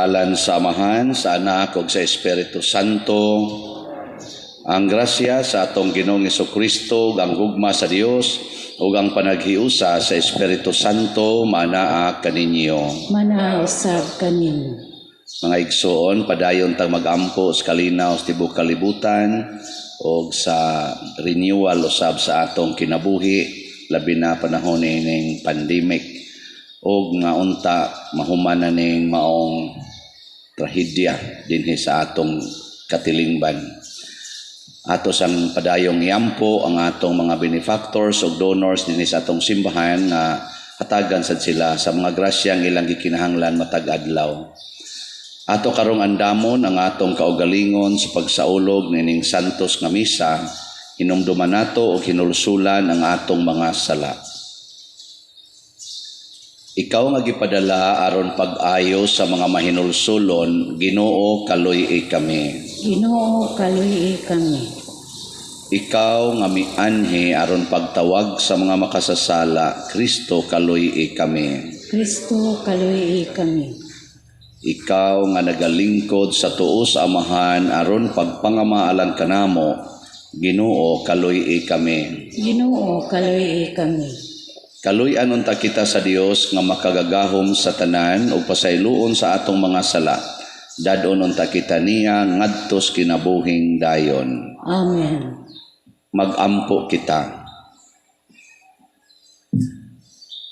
ngalan sa Amahan, sa Anak, ug sa Espiritu Santo. Ang grasya sa atong Ginoong Jesucristo, ang gugma sa Dios, ug ang panaghiusa sa Espiritu Santo manaa kaninyo. Manaa usab kaninyo. Mga igsoon, padayon tang magampo sa kalinaw sa tibuok kalibutan ug sa renewal usab sa atong kinabuhi, labi na panahon ning pandemic ug nga unta mahuman na ning maong trahedya dinhi sa atong katilingban. Ato sang padayong iampo ang atong mga benefactors ug donors dinhi sa atong simbahan nga hatagan sad sila sa mga grasyang ilang gikinahanglan matag adlaw. Ato karong andamon ang atong kaugalingon sa pagsaulog nining santos nga misa, hinumduman nato og hinulsulan ang atong mga sala. Ikaw nga gipadala aron pag-ayo sa mga mahinulsulon, Ginoo kaluy kami. Ginoo kaluy kami. Ikaw nga mianhi aron pagtawag sa mga makasasala, Kristo kaluy kami. Kristo kaluy kami. Ikaw nga nagalingkod sa tuo sa Amahan aron pagpangamaalan kanamo, Ginoo kaluy kami. Ginoo kaluy kami. Kaluy-an unta kita sa Dios nga makagagahom sa tanan ug pasayloon sa atong mga sala. Dadon unta kita niya ngadtos kinabuhing dayon. Amen. Magampo kita.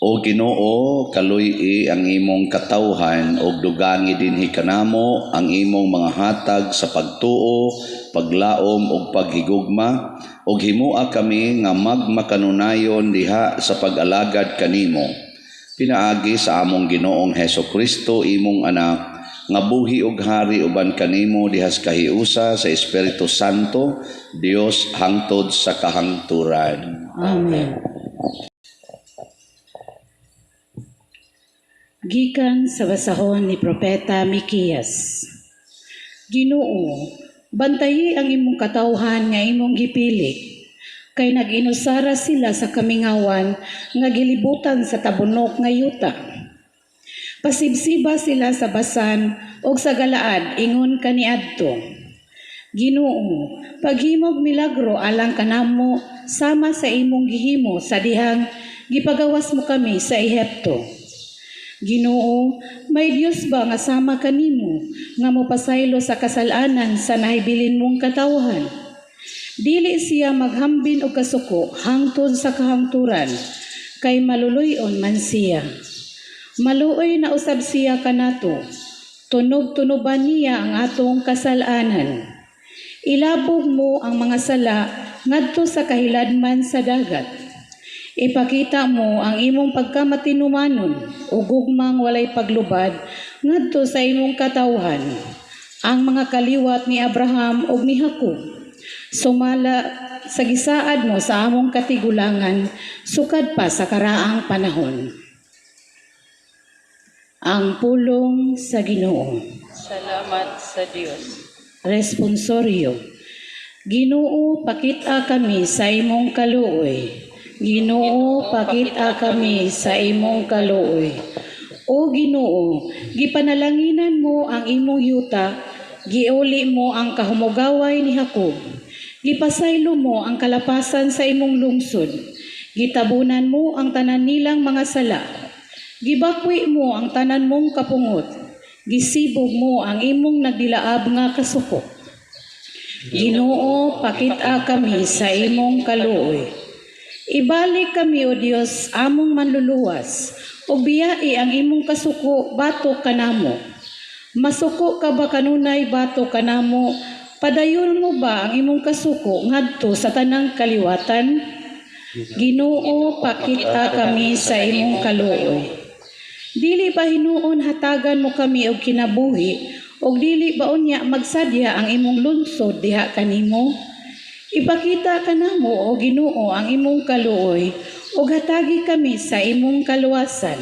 O Ginoo, kaluy ang imong katawhan ug dugangi dinhi kanamo ang imong mga hatag sa pagtuo, paglaom ug paghigugma, ug himua kami nga magmakanunayon diha sa pag-alagad kanimo. Pinaagi sa among Ginoong Hesukristo imong anak, nga buhi ug hari uban kanimo diha sa kahiusa sa Espiritu Santo, Dios hangtod sa kahangturan. Amen. Gikan sa basahon ni Propeta Mikias. Ginoo, bantayi ang imong katawhan nga imong gipili, kay nag-inusara sila sa kamingawan nga gilibutan sa tabunok nga yuta. Pasibsiba sila sa basan o sa galaad ingon kaniadto. Ginoo, paghimog milagro alang kanamo sama sa imong gihimo sa dihang gipagawas mo kami sa Ehipto. Ginoo, may Dios ba nga sama kanimo nga mopasaylo sa kasalanan sa nahibilin mong katawhan? Dili siya maghambin og kasuko hangtod sa kahangturan, kay maluluyon man siya. Maluoy na usab siya kanato, tunog-tunuban niya ang atong kasalanan. Ilabog mo ang mga sala ngadto sa kahiladman sa dagat. Ipakita mo ang imong pagkamatinumanon o gugmang walay paglubad ngadto sa imong katawhan. Ang mga kaliwat ni Abraham ug ni Jacob sumala sa gisaad mo sa among katigulangan sukad pa sa karaang panahon. Ang pulong sa Ginoo. Salamat sa Dios. Responsoryo. Ginoo, pakita kami sa imong kaluoy. Ginoo, pakita kami sa imong kaluoy. O Ginoo, gipanalanginan mo ang imong yuta, giuli mo ang kahumugaway ni Jacob. Gipasaylo mo ang kalapasan sa imong lungsod. Gitabunan mo ang tanan nilang mga sala. Gibakwi mo ang tanan mong kapungot. Gisibog mo ang imong nagdilaab nga kasuko. Ginoo, pakita kami sa imong kaluoy. Ibalik kami, O Dios, among manluluwas, o biyai ang imong kasuko batok kanamo. Masuko ka ba kanunay batok kanamo? Padayon mo ba ang imong kasuko ngadto sa tanang kaliwatan? Ginoo, pakita kami sa imong kaluoy. Dili ba hinuon hatagan mo kami og kinabuhi, og dili ba unya magsadya ang imong lungsod diha kanimo? Ipakita kanamo, O Ginoo, ang imong kaluoy, ug hatagi kami sa imong kaluwasan.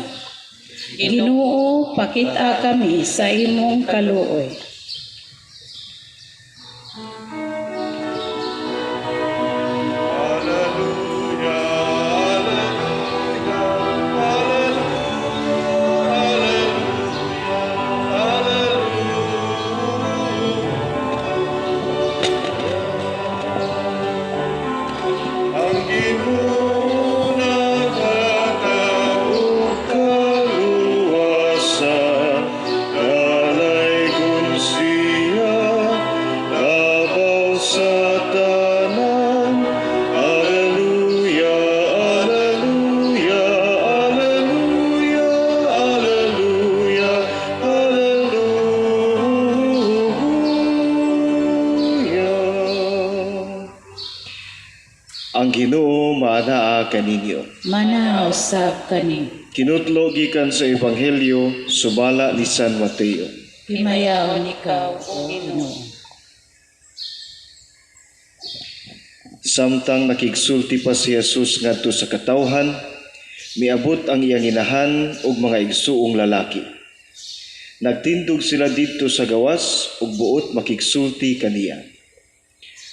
Ginoo, pakita kami sa imong kaluoy. Hallelujah, hallelujah, hallelujah, hallelujah. sa tanan. Alleluia, alleluia, alleluia, alleluia, alleluia. Ang Ginoo maanaa kaninyo. Manaw sab kani. Kinutlo gikan sa Ebanghelyo sumala ni San Mateo. Himayaw ikaw, O Ginoo. Samtang nakigsulti pa si Jesus ngadto sa katawhan, miabot ang iyang inahan ug mga igsuong lalaki. Nagtindog sila didto sa gawas ug buot makigsulti kaniya.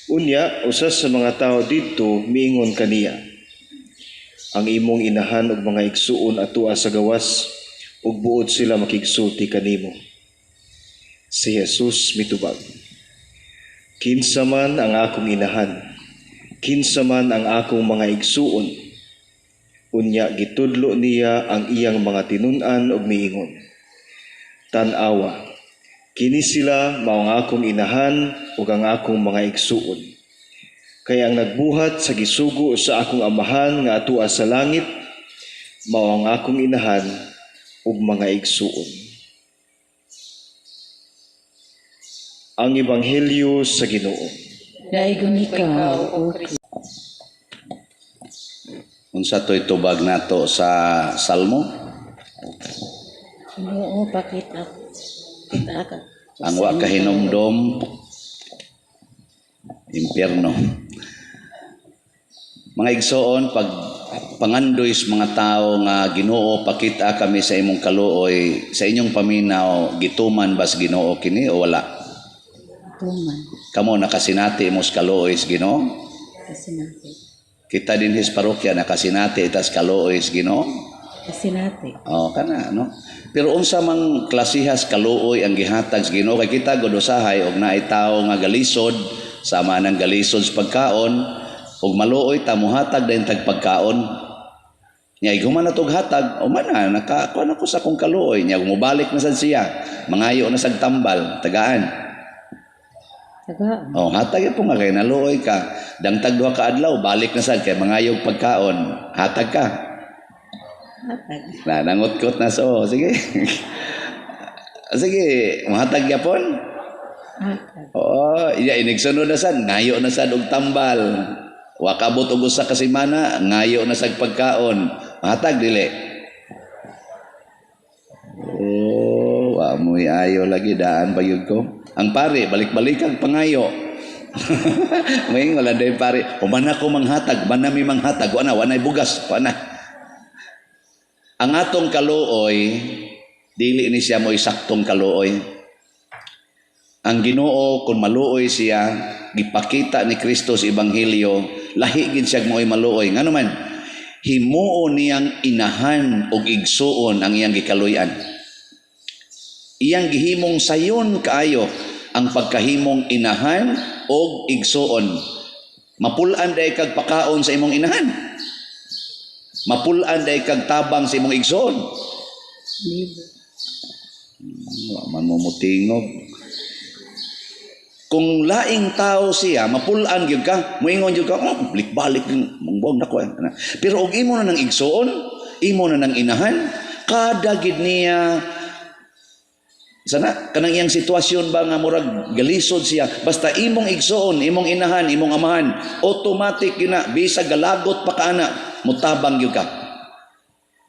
Unya, usas sa mga tao didto miingon kaniya, ang imong inahan ug mga igsuon atua sa gawas ug buot sila makigsulti kanimo. Si Jesus mitubag, kinsa man ang akong inahan, kinsa man ang akong mga igsuon. Unya gitudlo niya ang iyang mga tinun-an ug miingon, tan-awa, kini sila mao ang akong inahan ug ang akong mga igsuon. Kaya ang nagbuhat sa gisugo sa akong amahan nga atua sa langit, mao ang akong inahan ug mga igsuon. Ang Ebanghelyo sa Ginoo. Daigon ikaw, O Kristo. Unsa to'y tubag nato sa Salmo? Ginoo, pakita ka. Ang wa kahinumdom, impyerno. Mga igsoon, pag pangandoy sa mga tao nga Ginoo, pakita kami sa imong kaluoy, sa inyong paminaw, gituman ba sa Ginoo kini o wala? Tuman. Kamo nakasinati mo sa kaluoy sa Ginoo? Kasi natin. Kita din his parokya nakasinati itas kaluoy sa Ginoo? Kasi natin. Oh, kana no. Pero unsa mang klasihas kaluoy ang gihatag sa Ginoo kay kita gud usahay og naay tawo nga galisod sama nang galisod sa pagkaon ug maluoy ta mohatag dayon tag pagkaon. Nya iguman na tog hatag o man na nakakuan ako sa akong kaluoy nya mubalik na sad siya. Mangayo na sad tambal, tagaan. Tagaan. Oh, hatag po nga kay naluoy ka. Dangtag duha ka adlaw balik na sad kay mangayog pagkaon. Hatag ka. Hatag. Na nangutkot na so, sige. Sige, mahatag yapon. Hatag. Oo, iya inigsunod na sad, ngayo na sad og tambal. Wa kabot og usa ka semana, ngayo na sad pagkaon. Mahatag dili. Oh, wa mo'y ayo lagi daan bayud ko. Ang pare balik-balik ang pangayo. May wala day pare, umana ko manghatag, banami manghatag, wa na bugas, pa na. Ang atong kaluoy, dili ni siya mo'y saktong kaluoy. Ang Ginoo kung maluoy siya, gipakita ni Kristo sa Ebanghelyo, lahi gid siya mo'y maluoy. Ngano man, himuo niyang inahan og igsuon ang iyang gikaluyan. Iyang gihimong sayon kaayo ang pagkahimong inahan og igsuon. Mapulan day kag pakaon sa imong inahan. Mapulan day kag tabang sa imong igsuon. Libo. Wa man mo mutingog. Kung laing tao siya, mapulaan gyud ka, moingon gyud ka, balik-balik mong nako. Pero og imo na nang igsuon, imo na nang inahan, kada gid niya sana kanang iyang sitwasyon ba nga murag galisod siya, basta imong igsuon, imong inahan, imong amahan, automatic yun na, bisag galagot pa kana, mutabang gyud ka.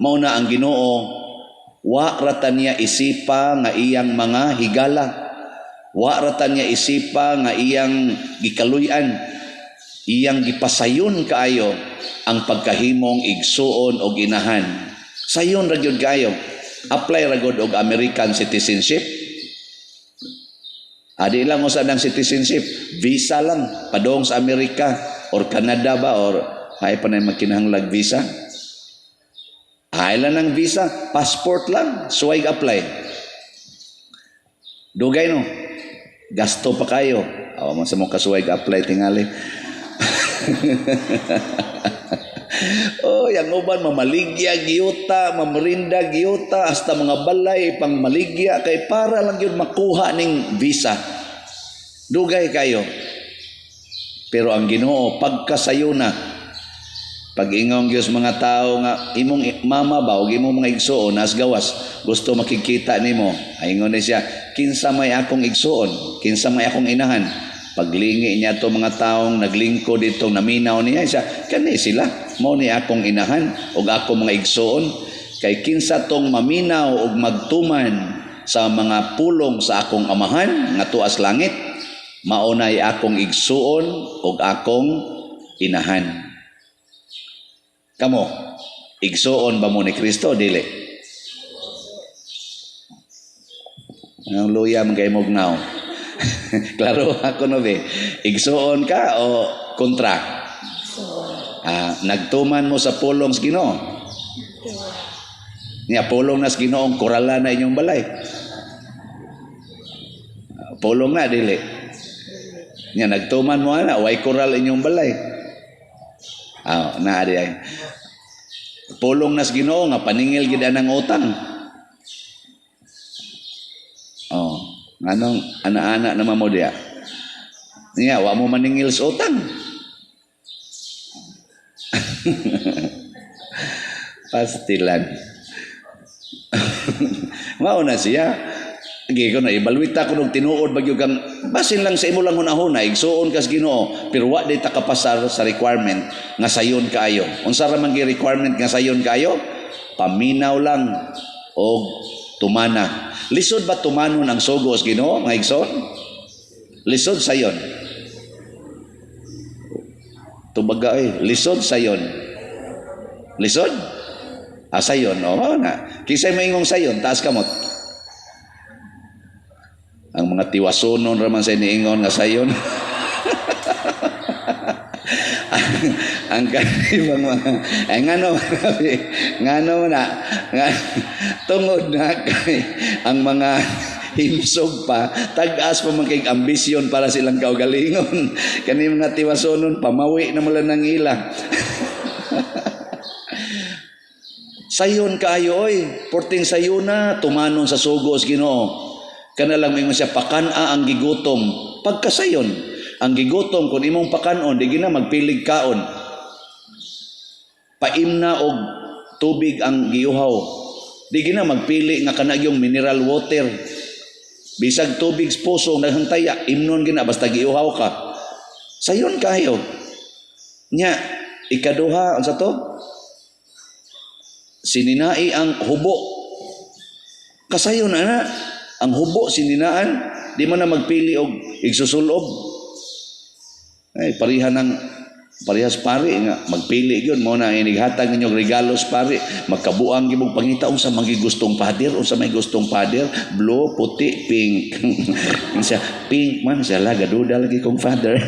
Mao na ang Ginoo, wa ratan niya isipa nga iyang mga higala. Wa ratan niya isipa nga iyang gikaluyan, iyang gipasayon kaayo ang pagkahimong igsuon og inahan. Sayon ra gyud kaayo. Apply ra gyud og American citizenship. Adi lang mo sa nang citizenship, visa lang padong sa Amerika or Canada ba or hay pa na magkinahanglag visa. Hay lang ng visa, passport lang, suway apply. Dugay no. Gasto pa kayo. Awa man sa mo kasuway apply tingali. Oh, yang uban mamaligya giyuta, mamrinda giyuta, hasta mga balay pang maligya kay para lang yun makuha ning visa. Dugay kayo. Pero ang Ginoo pagkasayuna, pag ingong Diyos mga tao nga imong mama ba o imong mga igsuon nas gawas gusto makikita nimo, ingon ni siya, kinsa may akong igsuon, kinsa may akong inahan. Paglingi niya to mga taong naglingkod dito, naminaw niya siya, kani sila mo ni akong inahan o akong mga igsuon. Kay kinsa tong maminaw og magtuman sa mga pulong sa akong amahan nga tuas langit, maunay akong igsuon og akong inahan. Kamo, igsuon ba mo ni Kristo? Dili. Ang luyam kay Mugnaw. Klaro ako no be. Igsuon ka o kontra? Nagtuman mo sa pulong sa Ginoo. Niya pulong na sa Ginoong korala na inyong balay. Pulong na dili. Niya nagtuman mo ana way koral inyong balay. Na di ay. Pulong nas Ginoo nga paningil gid anang utang. Anong ana-ana naman mo diya. Niya wa mo maningil sa utang. Pastilan. Mao na siya. Gi ko na ibalwita ko nung tinuod bagyo kang basin lang sa imo lang hunahuna igsuon kas Ginoo pero wa day ta kapasar sa requirement nga sayon kaayo. Unsa ra man gi requirement nga sayon kaayo? Paminaw lang og tumana. Lisod ba tumanon ang sugo sa Ginoo nga igsoon? Lisod sayon. Tubaga lisod sayon. Lisod? Sayon na. Kisay maingong sayon taas kamot. Ang mga tiwasonon raman sa iniingon nga sayon. ang kanibang mga ngano na tungod na kay ang mga himsog pa tag-as pa man kay ambisyon para silang kaugalingon. Kani mga tiwasonon pamawi na mula ng ila. Sayon kaayo oy, porting sayuna tumanon sa sugos Ginoo. Kana lang mingon siya pakana ang gigutom pagkasayon. Ang gigutom kung imong pakanon di gina magpilig kaon. Paimna og tubig ang giuhaw. Di gina magpili nga kanagyong mineral water. Bisag tubig sa puso naghantaya imnon gina basta giuhaw ka. Sayon kayo. Nya ikaduha unsa to? Sininai ang hubo. Kasayon ana. Ang hubo sininaan, di man na magpili og igsusulob. Ay parehas pare nga magpili gyud mo na inighatag ninyong regalos pare. Magkabuang gibog pangita unsa magi gustong pader, unsa may gustong pader, blue, puti, pink. Unsa pink man siya laga duda lagi kong father.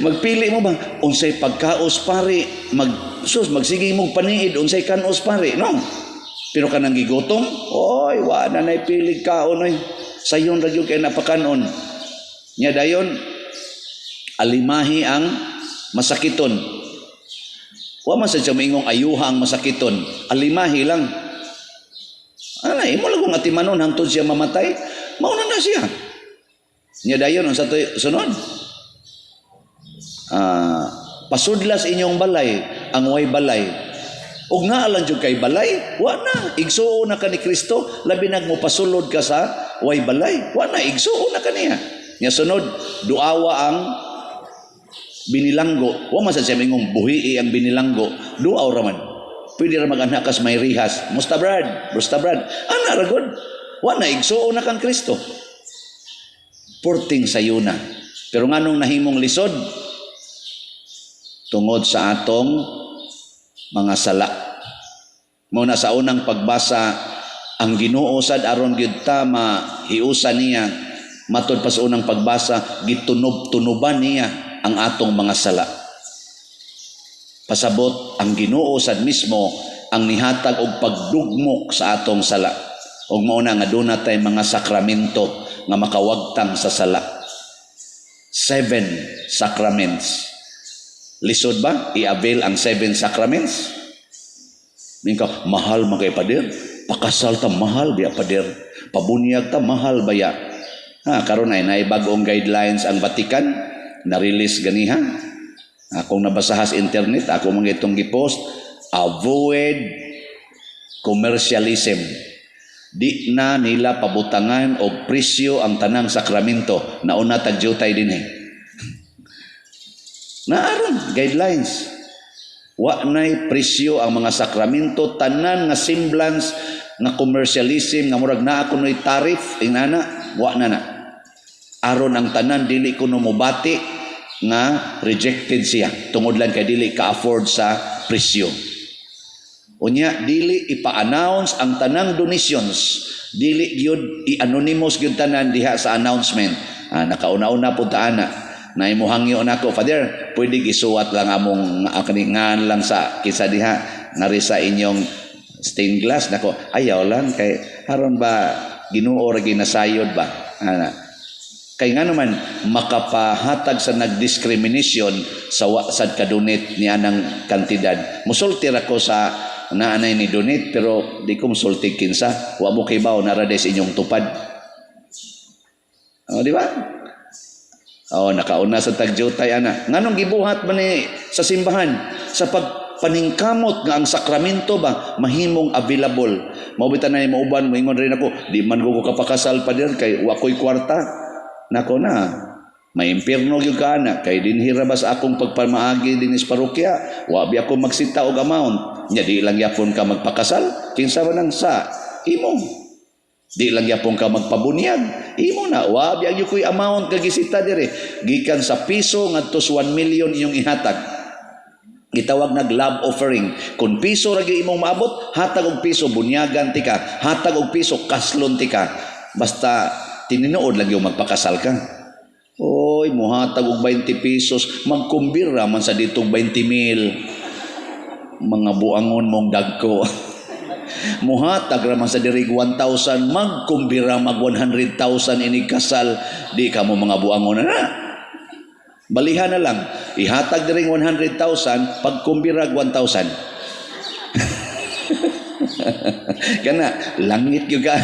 Magpili mo ba unsay pagkaos pare, magsige mo paniid unsay kanos pare, no? Pero kanang gigutom, oy, wa na nay pilig kaon oy. Sayon ra gyud kay napakanon. Nya dayon alimahi ang masakiton. Wa man sa mingong ayuha ang masakiton. Alimahi lang. Ana imo lang kung atimanon hangtod siya mamatay, mao na siya. Nya dayon unsa to sunod? Pasudlas inyong balay ang way balay. Og nga lang jud kay balay, wa na igsuon na ka ni Kristo, labi nag mo pasulod ka sa way balay, wa na igsuon na kaniya. Nya sunod, duawa ang binilanggo. Wa man sa mingong buhii ang binilanggo, duaw ra man. Pwede ra mag-anak kas may rihas. Musta brad? Ana ra gud. Wa na igsuon na kang Kristo. Porting sayuna. Pero nganong nahimong lisod tungod sa atong mga sala. Muna sa unang pagbasa, ang Ginoo sad aron gyud ta mahiusa niya, matud pa sa unang pagbasa, gitunob-tunoban niya ang atong mga sala. Pasabot ang Ginoo sad mismo ang nihatag og pagdugmok sa atong sala. Og mao na nga aduna tay mga sakramento nga makawagtang sa sala. 7 sacraments. Lisod ba? I-avail ang 7 sacraments? Mingka, mahal magay pader. Pakasal ta mahal biya pader. Pabunyag ta mahal baya. Karon ay naibagong guidelines ang Vatican. na-release ganiha. Akong nabasaha sa internet, ako mga itong gipost, avoid commercialism. Di na nila pabutangan og presyo ang tanang sakramento. Nauna tagyutay din eh. Naaron, guidelines. Wa na'y presyo ang mga sakramento, tanan nga semblance nga commercialism, nga murag na ako no'y tariff, inana, wa na na. Aron ang tanan, dili ko mubati nga rejected siya. Tungod lang kay dili ka-afford sa presyo. Unya, dili ipa-announce ang tanang donations. Dili gyud i-anonymous gyud tanan diha sa announcement. Nakauna-una po taana. Na imuhangyo nako, Father, pwede gisuwat lang among akaningan lang sa kisa diha nari sa inyong stained glass. Nako, ayaw lang kay haron ba Ginoo ra ginasayod ba? Kay nga naman makapahatag sa nagdiscrimination sa wasad kadonate niya ng kantidad. Musulti ra ko sa naanay ni donate pero di ko musulti kinsa. Wa mo kay baw nara des inyong tupad. Di ba? Nakauna sa tagjutay ana. Nganong gibuhat man ni sa simbahan sa pagpaningkamot nga ang sakramento ba mahimong available. Maubitan na mauban moingon rin ako, di man ko kapakasal pa diyan kay wa koy kwarta. Nako na. May impierno gyud ka ana kay dinhira ba sa akong pagpamaagi din sa parokya, wa bi ako magsita og amount. Nya di lang yapon ka magpakasal, kinsa man ang sa imo. Di lang yapon ka magpabunyag. Imo na, wabi ang yukoy amount kagisita dire. Gikan sa piso ngadto sa 1 million iyong ihatag. Gitawag nag love offering. Kung piso ragi imong maabot, hatag og piso bunyagan ti ka. Hatag og piso kaslon ti ka. Basta tininuod lang yung magpakasal ka. Oy, muhatag og 20 pesos, magkumbira man sa ditong 20,000. Mga buangon mong dagko. Muhatag raman sa dirig 1,000, magkumbira mag 100,000 inig kasal, di ka mo mga buangon na. Balihan na lang, ihatag diring 100,000, pagkumbira 1,000. Kana, langit yung ka.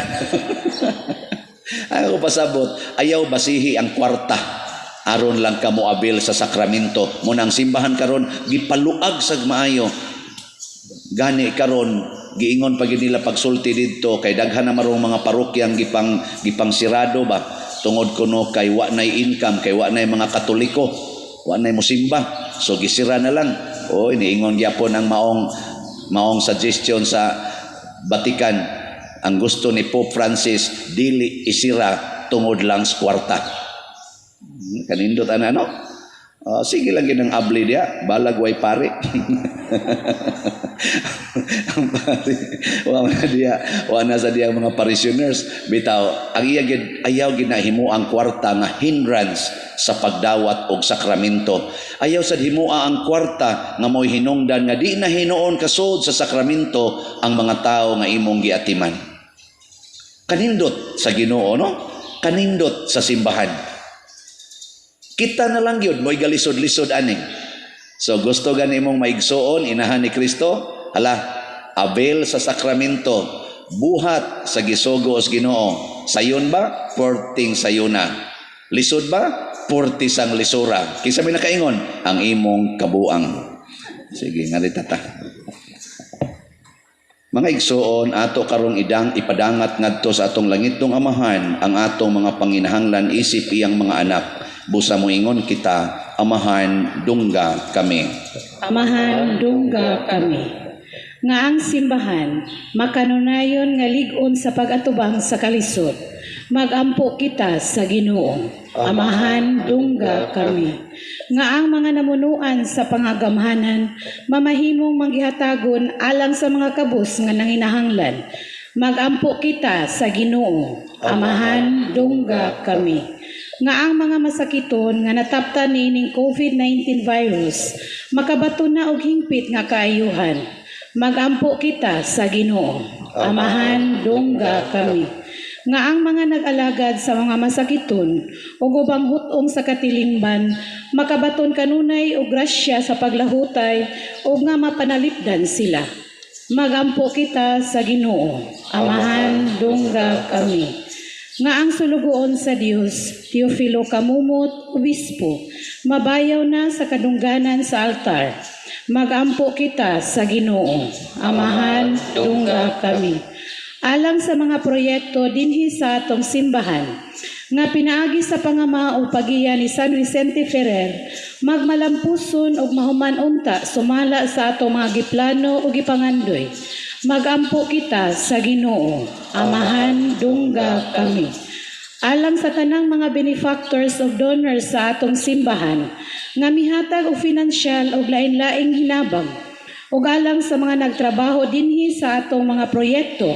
Ako pasabot, ayaw basihi ang kwarta. Aron lang ka mo abil sa sakramento. Munang simbahan karon gipaluag sa maayo. Gani karon giingon pag nila pagsulti didto kay daghan na marong mga parokyang gipang sirado ba tungod kuno kay wa nay income, kay wa nay mga Katoliko, wa nay mosimba, so gisira na lang. Iniingon gyapon ang maong suggestion sa Vatican. Ang gusto ni Pope Francis dili isira tungod lang sa kwarta. Kanindot ano? Sige lang ginang abli dia, balag way pare. Ang pare, wana sa dia mga parishioners. Bitaw, ang ayaw ginahimo ang kwarta nga hindrance sa pagdawat og sakramento. Ayaw sad himua ang kwarta nga mo'y hinungdan nga di na hinuon kasod sa sakramento ang mga tao nga imong giatiman. Kanindot sa Ginoo, no? Kanindot sa simbahan. Kita na lang yun, mo'y galisod-lisod aning. So gusto gani mong maigsoon, inahan ni Kristo, abel sa sakramento, buhat sa gisugo os Ginoo. Sayon ba? Porting sayuna. Lisod ba? Porti sang lisura. Kinsa may nakaingon? Ang imong kabuang. Sige, nga tata. Mga igsoon, ato karong ipadangat ngadto sa atong langitong amahan ang atong mga panginahanglan isip iyang mga anak. Busa mo ingon kita, amahan dungga kami. Amahan dungga kami. Nga ang simbahan, makanunayon nga ligon sa pag-atubang sa kalisod. Magampo kita sa Ginoo. Amahan dungga kami. Nga ang mga namunuan sa pangagamhanan, mamahimong manggihatagon alang sa mga kabus nga nanginahanglan. Magampo kita sa Ginoo. Amahan dungga kami. Nga ang mga masakiton nga nataptan nining COVID-19 virus, makabato na og hingpit nga kaayuhan. Magampo kita sa Ginoo. Amahan dungga kami. Nga ang mga nag-alagad sa mga masakiton ug ubang hutong sa katilingban, makabaton kanunay og grasya sa paglahutay ug nga mapanalipdan sila. Magampo kita sa Ginoo. Amahan dungga kami. nga ang sulugoon sa Dios, Teofilo Kamumot, Obispo, mabayaw na sa kadungganan sa altar. Magampo kita sa Ginoo. Amahan, dungga kami. Alang sa mga proyekto dinhi sa atong simbahan, nga pinaagi sa pangama o pagiya ni San Vicente Ferrer, magmalampuson og mahuman unta sumala sa atong mga giplano o gipangandoy. Magampo kita sa Ginoo. Amahan, dungga kami. Alang sa tanang mga benefactors o donors sa atong simbahan, nga mihatag og finansyal og lain-laing hinabang, ug alang sa mga nagtrabaho dinhi sa atong mga proyekto,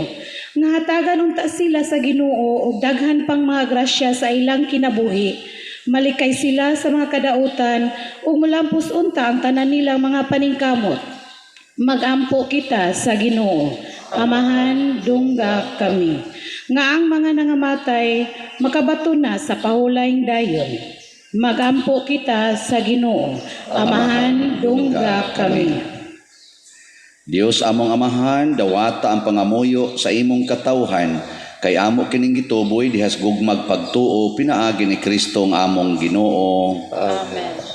nga hatagan unta sila sa Ginoo ug daghan pang mga grasya sa ilang kinabuhi, malikay sila sa mga kadautan ug mulampos unta ang tanan nilang mga paningkamot. Magampo kita sa Ginoo. Amahan, dungga kami. Nga ang mga nangamatay makabato na sa pahulayng dayon. Magampo kita sa Ginoo. Amahan, dungga kami. Dios among amahan, dawata ang pangamuyo sa imong katawhan, kay amo kining gituboy dihas gugmag pagtuo pinaagi ni Kristo ang among Ginoo. Amen.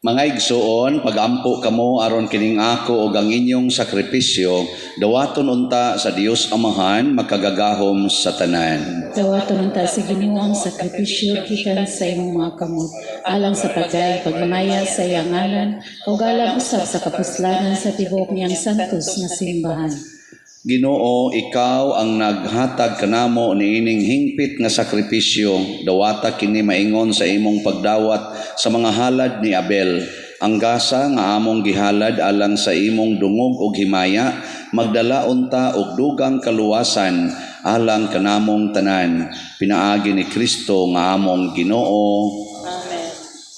Mga igsuon, pagampo kamo aron kining ako ug ang inyong sakripisyo, dawaton unta sa Dios Amahan, makagagahom sa tanan. Dawaton unta sa Ginoo ang sakripisyo gikan sa imong mga kamot, alang sa pagdayeg pagmamaya sa iyang ngalan, ug alang usab sa kapuslanan sa tibok niyang santos nga simbahan. Ginoo, ikaw ang naghatag kanamo niining hingpit nga sakripisyo, dawata kini maingon sa imong pagdawat sa mga halad ni Abel. Ang gasa nga among gihalad alang sa imong dungog ug himaya, magdala unta og dugang kaluwasan alang kanamong tanan. Pinaagi ni Kristo nga among Ginoo. Amen.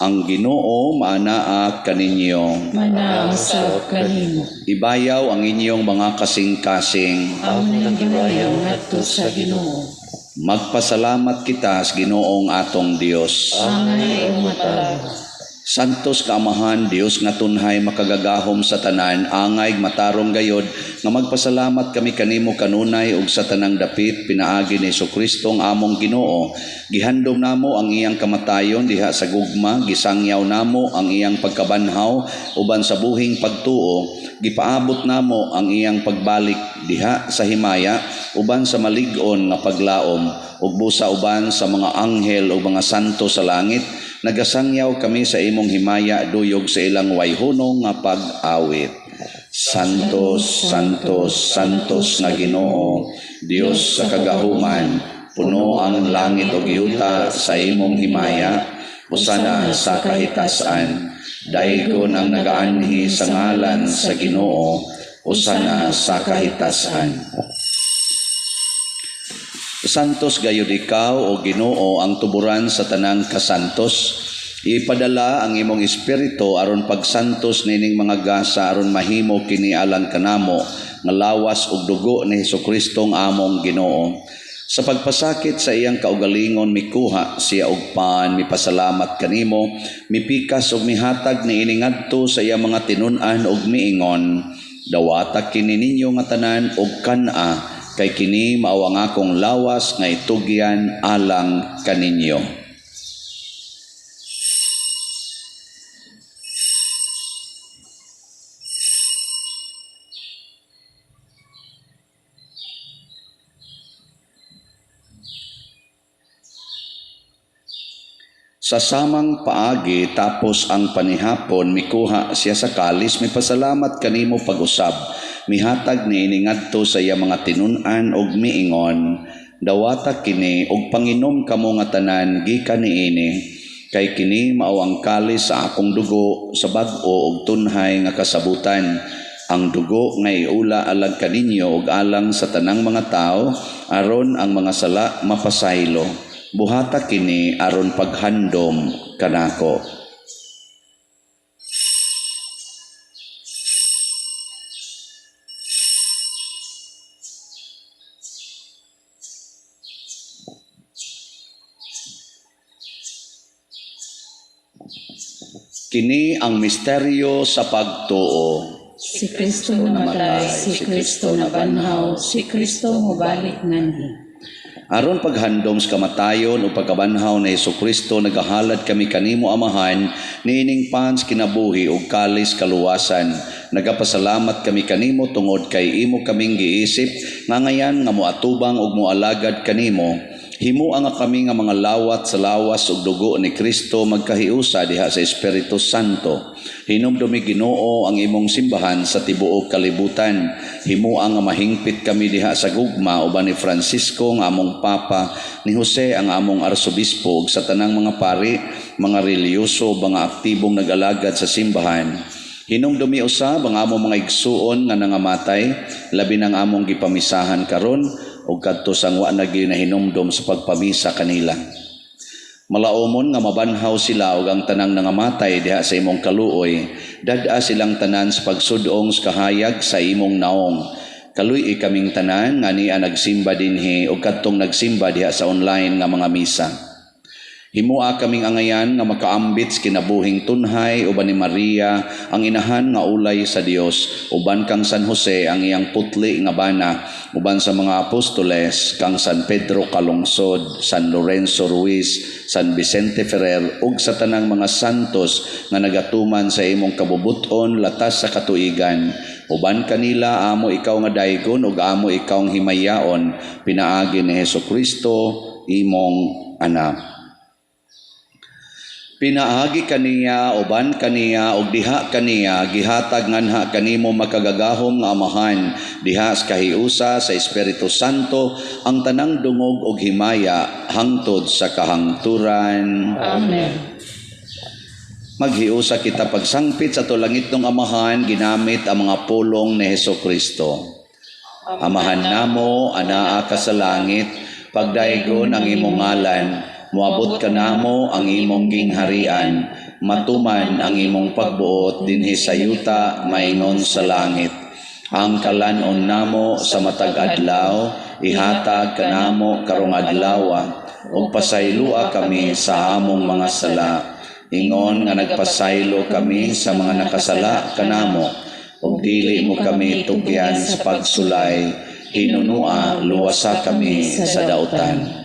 Ang Ginoo maanaa kaninyo. Manaasab kanimo. Ibayaw ang inyong mga kasing-kasing. Ang nagibayaw ngadto sa Ginoo. Magpasalamat kita sa Ginoong atong Dios. Angay o matawag. Santos kaamahan, Dios nga tunhay makagagahom sa tanan, angay matarong gayod, nga magpasalamat kami kanimo kanunay ug sa tanang dapit, pinaagi ni Jesucristo ang among Ginoo. Gihandom namo ang iyang kamatayon diha sa gugma, gisangyaw namo ang iyang pagkabanhaw, uban sa buhing pagtuo, gipaabot namo ang iyang pagbalik diha sa himaya, uban sa malig-on nga paglaom, ug busa uban sa mga anghel ug mga santo sa langit. Nagasangyaw kami sa imong himaya duyog sa ilang wayhunong nga pag-awit. Santos, Santos, Santos nga Ginoo, Dios sa kagahuman, puno ang langit ug yuta sa imong himaya, usana sa kahitasan. Daigon ang nagaanhi sa ngalan sa Ginoo, usana sa kahitasan. Santos gayud ikaw o Ginoo ang tuburan sa tanang kasantos. Ipadala ang imong espiritu aron pagsantos nining mga gasa aron mahimo kini alang kanamo nga lawas ug dugo ni Hesukristo ang among Ginoo. Sa pagpasakit sa iyang kaugalingon mikuha siya og pan, mipasalamat kanimo, mipikas ug mihatag niini ngadto sa iyang mga tinun-an ug miingon, Dawata kini ninyo nga tanan og kana kay kini mao ang akong lawas nga itugyan alang kaninyo. Sa samang paagi tapos ang panihapon mikuha siya sa kalis, may pasalamat kanimo pag-usab. Mihatag niini ngadto sa iya mga tinun-an og miingon, dawata kini og panginom kamo nga tanan gikan niini, kay kini mao ang kalis sa akong dugo sa bag-o og tunhay nga kasabutan. Ang dugo nga iula alang kaninyo og alang sa tanang mga tao aron ang mga sala mapasaylo. Buhata kini aron paghandom kanako. Kini ang misteryo sa pagtuo. Si Kristo namatay, si Kristo nabanhaw, si Kristo mubalik nganhi. Aron paghandom sa kamatayon o pagkabanhaw na Hesukristo, nagahalad kami kanimo Amahan, niining pans kinabuhi o kalis kaluwasan. Nagapasalamat kami kanimo tungod kay imo kaming giisip, nga ngayan nga moatubang og moalagad kanimo. Himo nga kami nga mga lawat sa lawas ug dugo ni Kristo magkahiusa diha sa Espiritu Santo. Hinumdumi Ginoo ang imong simbahan sa tibuok kalibutan. Himo nga mahingpit kami diha sa gugma uban ni Francisco nga among Papa, ni Jose ang among Arsobispo ug sa tanang mga pari, mga reliyoso, mga aktibong nag-alagad sa simbahan. Hinumdumi usab ang among mga igsuon nga nangamatay, labi nang among gipamisahan karon ug kadto sang wa na ginahinumdom sa pagpamisa kanila. Malaumon nga mabanhaw sila ug ang tanang nangamatay diha sa imong kaluoy, dad-a silang tanan sa pagsudong sa kahayag sa imong naong. Kaluy kaming tanan nga niya nagsimba dinhi ug kadtong nagsimba diha sa online nga mga misa. Himoa kaming angayan nga makaambit sa kinabuhing tunhay uban ni Maria ang inahan nga ulay sa Dios, uban kang San Jose ang iyang putli nga bana, uban sa mga apostoles kang San Pedro Calungsod, San Lorenzo Ruiz, San Vicente Ferrer ug sa tanang mga santos nga nagatuman sa imong kabubuton latas sa katuigan. Uban kanila amo ikaw nga daygon ug amo ikaw ang himayaon, pinaagi ni Hesukristo imong anak. Pinaagi kaniya, uban kaniya, ug diha kaniya, gihatag nganha kanimo makagagahom nga Amahan, diha sa kahiusa sa Espiritu Santo, ang tanang dungog ug himaya, hangtod sa kahangturan. Amen. Maghiusa kita pagsangpit sa tulangit ng Amahan, ginamit ang mga pulong ni Hesukristo. Amahan namo, anaa ka sa langit, pagdaygon ang imong ngalan, muabot ka namo ang imong gingharian, matuman ang imong pagbuot dinhi sa yuta maingon sa langit. Ang kalanon namo sa matag adlaw, ihatag kanamo karong adlaw, ug pasaylua kami sa among mga sala. Ingon nga nagpasaylo kami sa mga nakasala kanamo, ug dili mo kami tugyan sa pagsulay, hinunua luwasa kami sa dautan.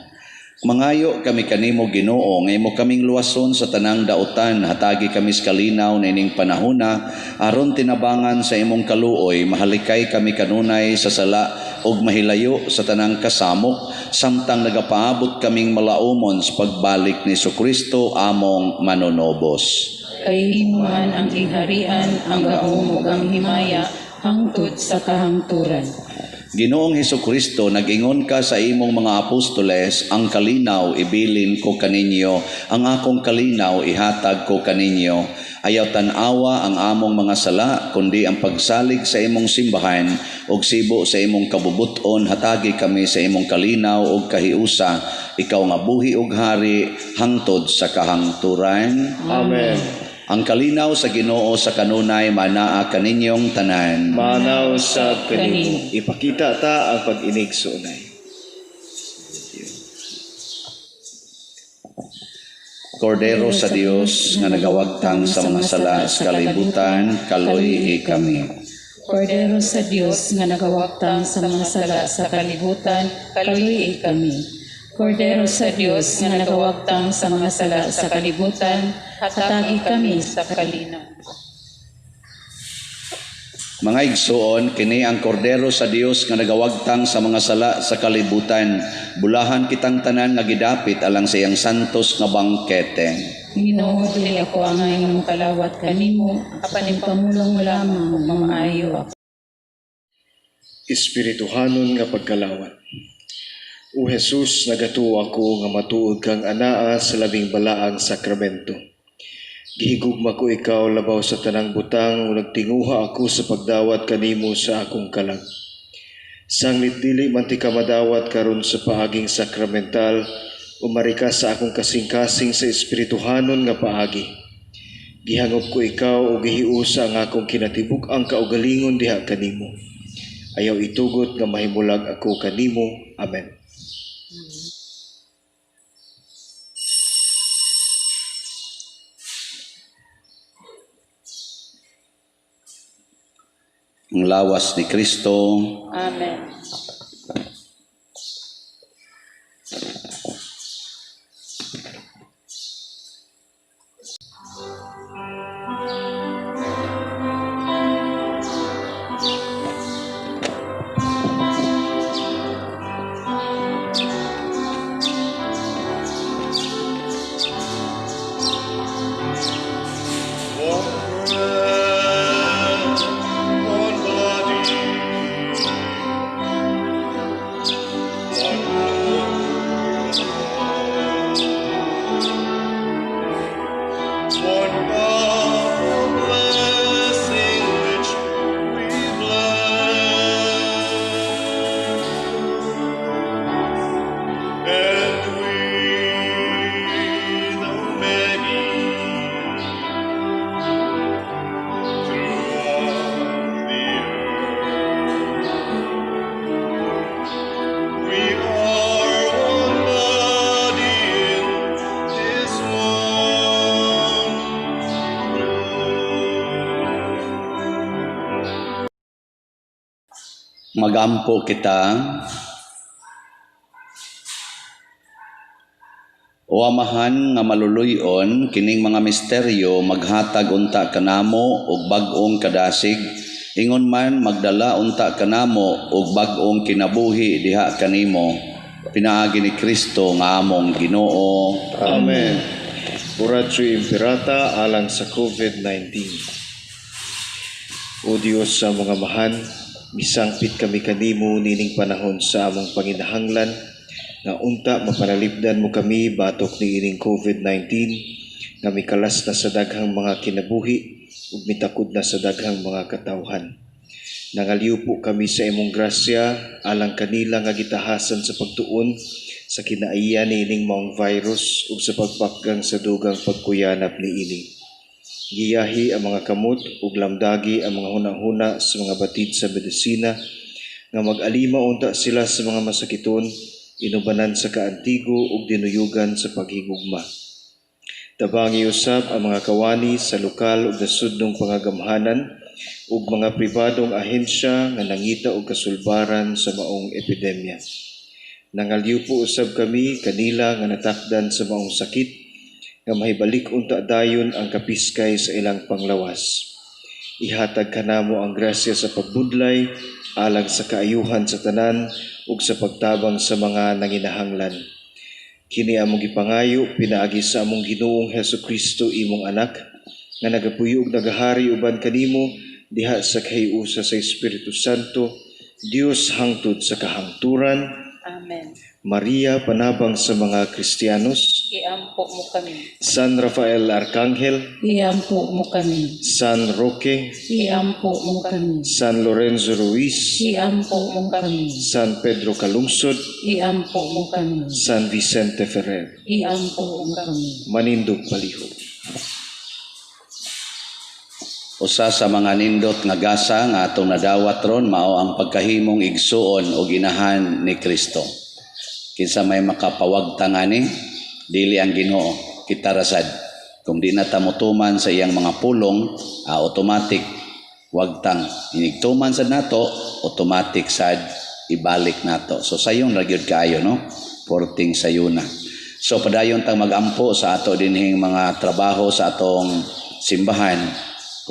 Mangayo kami kanimo Ginoo nga imo kaming luwason sa tanang dautan, hatagi kami sa kalinaw na ining panahona, aron tinabangan sa imong kaluoy, mahalikay kami kanunay sa sala ug mahilayo sa tanang kasamok, samtang nagapaabot kaming malaumon sa pagbalik ni Hesukristo among manonobos. Kay imuhan ang gingharian, ang gaom ug ang himaya, hangtod sa kahangturan. Ginoong Hesukristo, nag-ingon ka sa imong mga apostoles, ang kalinaw ibilin ko kaninyo, ang akong kalinaw ihatag ko kaninyo. Ayaw tanawa ang among mga sala, kundi ang pagsalig sa imong simbahan, ug sibo sa imong kabubuton, hatagi kami sa imong kalinaw ug kahiusa, ikaw nga buhi ug hari, hangtod sa kahangturan. Amen. Ang kalinaw sa Ginoo sa kanunay manaa kaninyong tanan. Manaw sa kanimo. Ipakita ta ang pag-inig sa unay. Kordero sa Dios nga nagawagtang sa mga sala sa kalibutan, kaluy kami. Kordero sa Dios nga nagawagtang sa mga sala sa kalibutan, kaluyi kami. Kordero sa Dios nga nagawagtang sa mga sala sa kalibutan, hatagi kami sa kalinaw. Mga igsoon, kini ang kordero sa Dios nga nagawagtang sa mga sala sa kalibutan. Bulahan kitang tanan nga gidapit alang sa iyang santos nga bangkete. Ginoo, dili ako ang imong kalawat kanimo, apan ipamulong mo lamang mamaayo ako. Espirituhanon nga pagkalawat. O Jesus, nagatuo ako nga matuod kang anaa sa labing balaang sakramento. Gihigugma ko ikaw labaw sa tanang butang o nagtinguha ako sa pagdawat kanimo sa akong kalag. Sanglit dili man ti ka madawat karon sa paaging sakramental, umari ka sa akong kasing-kasing sa espirituhanon nga paagi. Gihangop ko ikaw o gihiusa ang akong kinatibuk ang kaugalingon diha kanimo. Ayaw itugot nga mahimulag ako kanimo. Amen. Ang lawas ni Kristo. Amen. Magampo kita. O Amahan nga maluluyon, kining mga misteryo maghatag unta kanamo og bag-ong kadasig, ingon man magdala unta kanamo og bag-ong kinabuhi diha kanimo. Pinaagi ni Kristo nga among Ginoo. Amen. Oratio Imperata alang sa COVID-19. O Diyos sa mga mahan, misangpit kami kanimo nining panahon sa among panginahanglan, nga unta mapanalipdan mo kami batok ni ining COVID-19, nga mikalas na sa daghang mga kinabuhi ug mitakod na sa daghang mga katawhan. Nangaliw po kami sa imong grasya alang kanila nga gitahasan sa pagtuon sa kinaiya ni ining maong virus ug sa pagpakgang sa dugang pagkuyanap ni ini. Giyahi ang mga kamot ug lamdagi ang mga hunahuna sa mga batid sa medisina nga mag-alima unta sila sa mga masakiton, inubanan sa kaantigo ug dinuyugan sa paghigugma. Tabangi usab ang mga kawani sa lokal ug nasudnong pangagamhanan ug mga pribadong ahensya nga nangita og kasulbaran sa maong epidemya. Nangaliw po usab kami kanila nga natakdan sa maong sakit nga mahibalik unta dayon ang kapiskay sa ilang panglawas. Ihatag kanamo ang grasya sa pagbudlay alang sa kaayuhan sa tanan ug sa pagtabang sa mga nanginahanglan. Kini among gipangayo pinaagi sa among Ginoong Hesukristo imong anak nga nagapuyo ug nagahari uban kanimo diha sa kahiusa sa Espiritu Santo, Dios hangtod sa kahangturan. Amen. Maria, panabang sa mga Kristiyanos. Iampo mo kami. San Rafael Arcangel. Iampo mo kami. San Roque. Iampo mo kami. San Lorenzo Ruiz. Iampo mo kami. San Pedro Calungsod. Iampo mo kami. San Vicente Ferrer. Iampo mo kami. Manindog palihog. Usa sa mga nindot nga gasa nga atong nadawat ron mao ang pagkahimong igsuon o ginahan ni Kristo. Kinsa may makapawagta ngani, dili ang Ginoo kita rasad. Kung di na tamutuman sa iyang mga pulong, automatic Wag tang inigtuman sad nato, automatic sad ibalik nato. So sayon ra gyud kaayo no. Porting sayuna. So padayon tang magampo sa ato dinhing mga trabaho sa atong simbahan.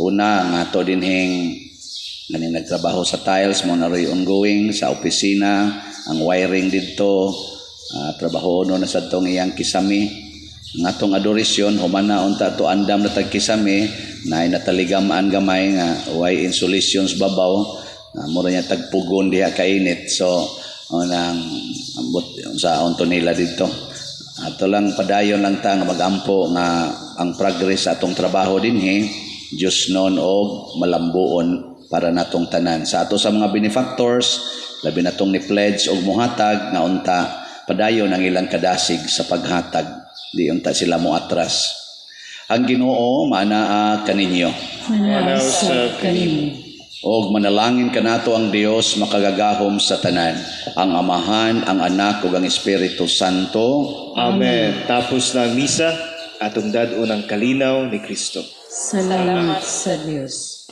Una nga ato dinhing ganing nagtrabaho sa tiles mo na ray ongoing sa opisina, ang wiring didto, trabaho no na sad tong iyang kisami. Ang atong adorasyon humana unta to andam na tag kisami na nataligamaan gamay nga way insulations babaw, mura niya tagpugon diha kainit. So nang ambot sa onto nila dito. Ato lang padayon lang ta nga magampo nga ang progress sa atong trabaho dinhi Dios non og malambuon para natong tanan. Sa ato sa mga benefactors, labi natong ni pledge og muhatag nga unta padayon ang ilang kadasig sa paghatag. Di unta sila mo atras. Ang Ginoo maanaa kaninyo. Manaw sa kanimo. Og manalangin kanato ang Dios makagagahom sa tanan, ang Amahan, ang Anak ug ang Espiritu Santo. Amen. Tapos na ang misa, atong dad-o ng kalinaw ni Kristo. Salamat sa Diyos.